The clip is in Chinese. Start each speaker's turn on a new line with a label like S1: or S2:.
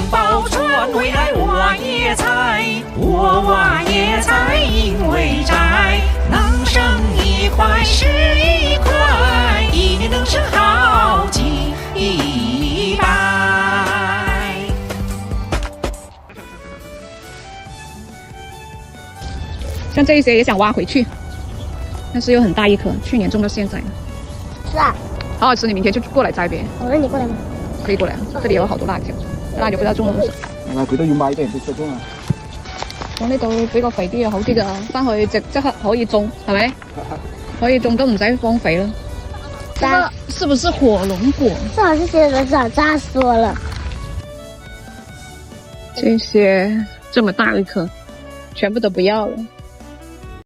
S1: 报春，未来挖野菜，我挖野菜因为摘，能生一块是一块，一年能生好几百。
S2: 像这一些也想挖回去，但是又很大一颗，去年种到现在。
S3: 是啊，
S2: 好好吃，你明天就过来摘呗。
S3: 我让你过来吗？
S2: 可以過嚟啊！這裡有好多辣椒，辣椒比較中意食。
S4: 但係佢都要買俾人食㗎嘛。
S2: 咁呢度比較肥啲又好啲㗎，翻去即刻可以種，係咪？可以種都唔使荒肥了。這個是不是火龍果？
S3: 這好像覺得長炸縮了。
S2: 這些這麼大一顆，全部都不要了。